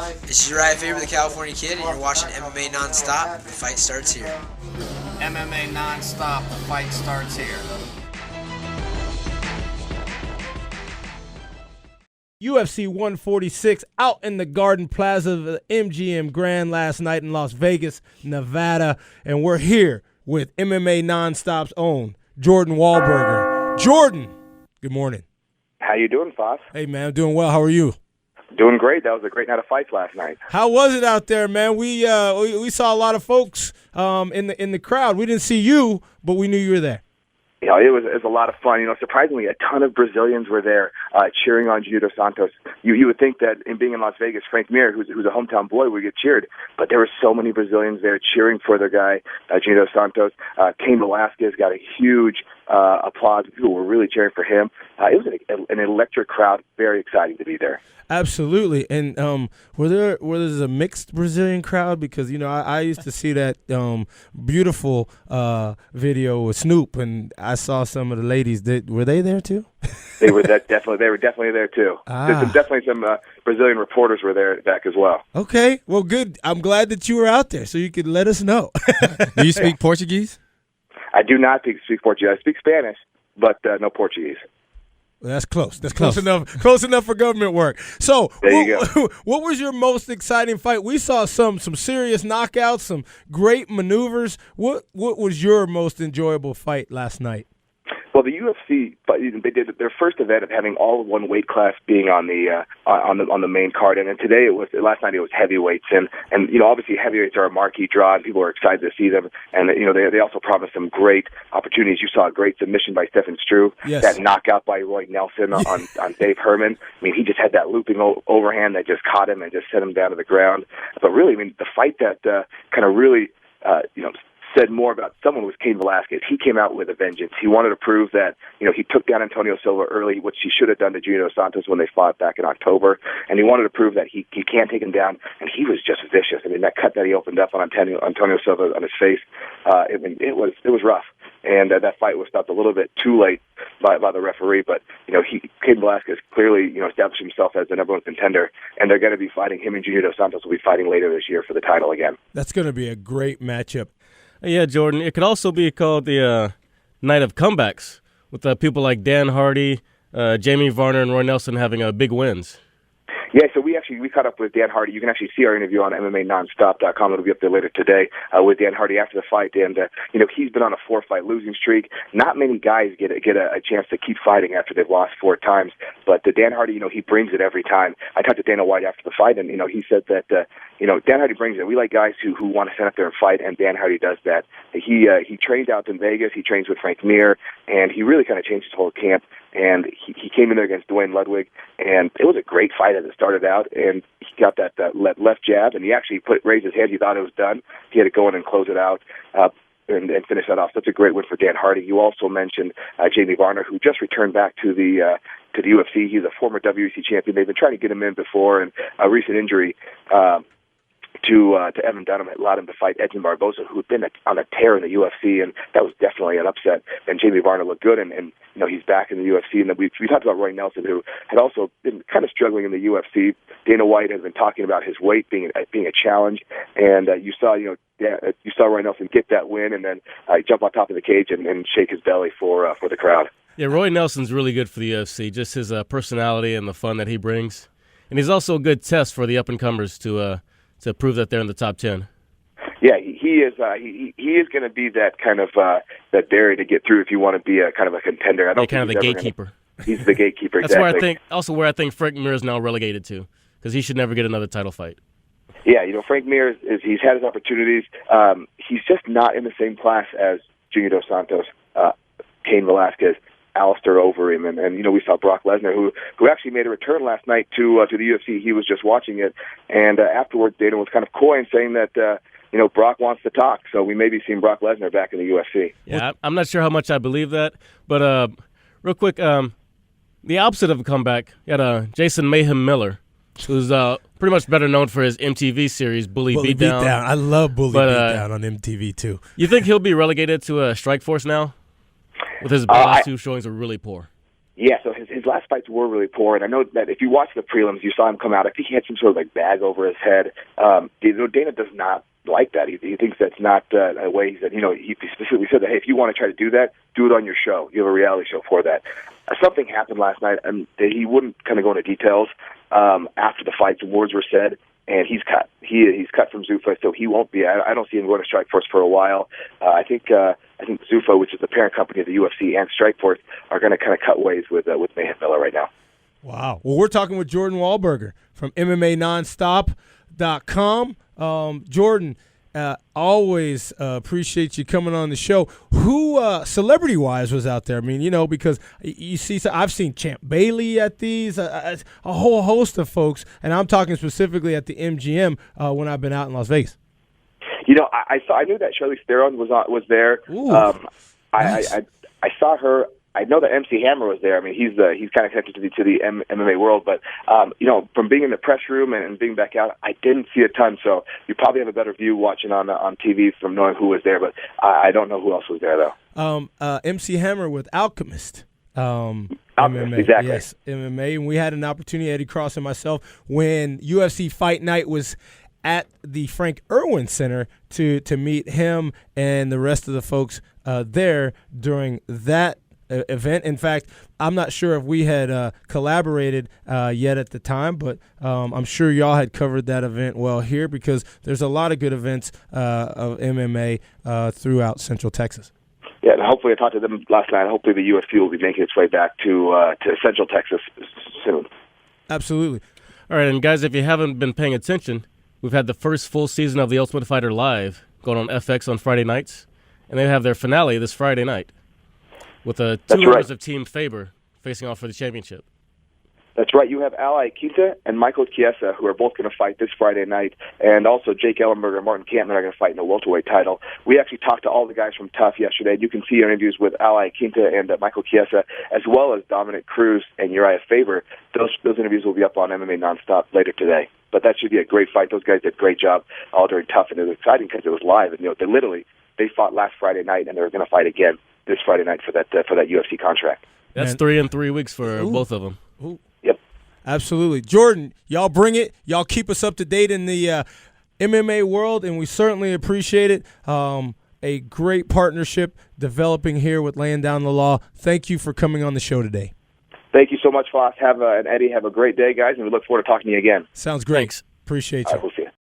This is Uriah Faber, the California Kid, and you're watching MMA Nonstop. The fight starts here. MMA Nonstop. The fight starts here. UFC 146 out in the Garden Plaza of the MGM Grand last night in Las Vegas, Nevada. And we're here with MMA Nonstop's own Jordan Wahlberger. Jordan, good morning. How you doing, Foss? Hey, man, I'm doing well. How are you? Doing great. That was a great night of fights last night. How was it out there, man? We saw a lot of folks in the crowd. We didn't see you, but we knew you were there. You know, it was a lot of fun. You know, surprisingly, a ton of Brazilians were there cheering on Junior dos Santos. You would think that in being in Las Vegas, Frank Mir, who's a hometown boy, would get cheered, but there were so many Brazilians there cheering for their guy, Junior dos Santos. Cain Velasquez got a huge applause. People were really cheering for him. It was an electric crowd. Very exciting to be there. Absolutely. And were there a mixed Brazilian crowd? Because, you know, I used to see that beautiful video with Snoop, and I saw some of the ladies. Were they there too? They were definitely there too. There's definitely some Brazilian reporters were there back as well. Okay. Well, good. I'm glad that you were out there so you could let us know. Do you speak Portuguese? I do not speak Portuguese. I speak Spanish, but no Portuguese. Well, that's close. That's close enough. Close enough for government work. So, there you go. What was your most exciting fight? We saw some serious knockouts, some great maneuvers. What was your most enjoyable fight last night? Well, the UFC, they did their first event of having all of one weight class being on the main card, and then last night it was heavyweights, and you know, obviously heavyweights are a marquee draw, and people are excited to see them, and you know, they also promised some great opportunities. You saw a great submission by Stefan Struve, yes. That knockout by Roy Nelson on Dave Herman. I mean, he just had that looping overhand that just caught him and just set him down to the ground. But really, I mean, the fight that kind of really said more about someone was Cain Velasquez. He came out with a vengeance. He wanted to prove that, you know, he took down Antonio Silva early, which he should have done to Junior dos Santos when they fought back in October, and he wanted to prove that he can't take him down, and he was just vicious. I mean, that cut that he opened up on Antonio Silva on his face, it was rough, and that fight was stopped a little bit too late by the referee, but, you know, Cain Velasquez clearly, you know, established himself as the number one contender, and they're going to be fighting. Him and Junior dos Santos will be fighting later this year for the title again. That's going to be a great matchup. Yeah, Jordan. It could also be called the night of comebacks with people like Dan Hardy, Jamie Varner, and Roy Nelson having big wins. Yeah, so we caught up with Dan Hardy. You can actually see our interview on MMANonstop.com. It'll be up there later today with Dan Hardy after the fight. And, you know, he's been on a 4-fight losing streak. Not many guys get a chance to keep fighting after they've lost 4 times. But Dan Hardy, you know, he brings it every time. I talked to Dana White after the fight, and, you know, he said that, you know, Dan Hardy brings it. We like guys who want to stand up there and fight, and Dan Hardy does that. He trained out in Vegas. He trains with Frank Mir, and he really kind of changed his whole camp. And he came in there against Dwayne Ludwig, and it was a great fight as it started out. And he got that left jab, and he actually raised his hand. He thought it was done. He had to go in and close it out and finish that off. So that's a great win for Dan Hardy. You also mentioned Jamie Varner, who just returned back to the UFC. He's a former WEC champion. They've been trying to get him in before, and a recent injury to Evan Dunham allowed him to fight Edson Barboza, who had been on a tear in the UFC, and that was definitely an upset. And Jamie Varner looked good, and you know, he's back in the UFC. And then we talked about Roy Nelson, who had also been kind of struggling in the UFC. Dana White has been talking about his weight being a challenge, and you saw Roy Nelson get that win, and then jump on top of the cage and shake his belly for the crowd. Yeah, Roy Nelson's really good for the UFC, just his personality and the fun that he brings, and he's also a good test for the up-and-comers to prove that they're in the top 10. Yeah, he is. He is going to be that kind of that barrier to get through if you want to be a kind of a contender. I don't kind of the gatekeeper. He's the gatekeeper. That's exactly. where I think Frank Mir is now relegated to, because he should never get another title fight. Yeah, you know, Frank Mir he's had his opportunities. He's just not in the same class as Junior dos Santos, Cain Velasquez, Alistair Overeem, and you know, we saw Brock Lesnar, who actually made a return last night to the UFC. He was just watching it, and afterwards, Dana was kind of coy and saying that you know, Brock wants to talk, so we may be seeing Brock Lesnar back in the UFC. Yeah, I'm not sure how much I believe that, but real quick, the opposite of a comeback, you had Jason Mayhem Miller, who's pretty much better known for his MTV series Bully Beatdown. I love Bully Beatdown on MTV too. You think he'll be relegated to a Strikeforce now? With his last 2 showings are really poor. Yeah, so his last fights were really poor, and I know that if you watch the prelims, you saw him come out. I think he had some sort of like bag over his head. Dana does not like that. He thinks that's not a way. He said, he specifically said that, hey, if you want to try to do that, do it on your show. You have a reality show for that. Something happened last night, and he wouldn't kind of go into details after the fights. Awards were said, and he's cut. He's cut from Zuffa, so he won't be. I don't see him going to Strikeforce for a while. I think Zuffa, which is the parent company of the UFC, and Strikeforce are going to kind of cut ways with Mayhem Miller right now. Wow. Well, we're talking with Jordan Wahlberger from MMANonstop.com. Jordan, always appreciate you coming on the show. Who, celebrity-wise, was out there? I mean, because you see, I've seen Champ Bailey at these, a whole host of folks, and I'm talking specifically at the MGM when I've been out in Las Vegas. I knew that Charlize Theron was there. Ooh, nice. I saw her. I know that MC Hammer was there. I mean, he's kind of connected to the MMA world, but from being in the press room and being back out, I didn't see a ton. So you probably have a better view watching on TV from knowing who was there, but I don't know who else was there though. MC Hammer with Alchemist. MMA, exactly. Yes, MMA, and we had an opportunity, Eddie Cross and myself, when UFC Fight Night was at the Frank Irwin Center to meet him and the rest of the folks there during that event. In fact, I'm not sure if we had collaborated yet at the time, but I'm sure y'all had covered that event well here because there's a lot of good events of MMA throughout Central Texas. Yeah, and hopefully I talked to them last night. Hopefully the UFC will be making its way back to Central Texas soon. Absolutely. All right, and guys, if you haven't been paying attention, we've had the first full season of The Ultimate Fighter Live going on FX on Friday nights, and they have their finale this Friday night with 2 hours of Team Faber facing off for the championship. That's right. You have Ali Quinta and Michael Chiesa, who are both going to fight this Friday night, and also Jake Ellenberger and Martin Kampman are going to fight in the welterweight title. We actually talked to all the guys from Tough yesterday. You can see interviews with Ali Quinta and Michael Chiesa, as well as Dominic Cruz and Uriah Faber. Those interviews will be up on MMA Nonstop later today. But that should be a great fight. Those guys did a great job all during Tough, and it was exciting because it was live. And they fought last Friday night, and they're going to fight again this Friday night for that UFC contract. That's 3 in 3 weeks for both of them. Ooh. Yep. Absolutely. Jordan, y'all bring it. Y'all keep us up to date in the MMA world, and we certainly appreciate it. A great partnership developing here with Laying Down the Law. Thank you for coming on the show today. Thank you so much, Foss. And Eddie, have a great day, guys, and we look forward to talking to you again. Sounds great. Thanks. Appreciate you. All right, we'll see you.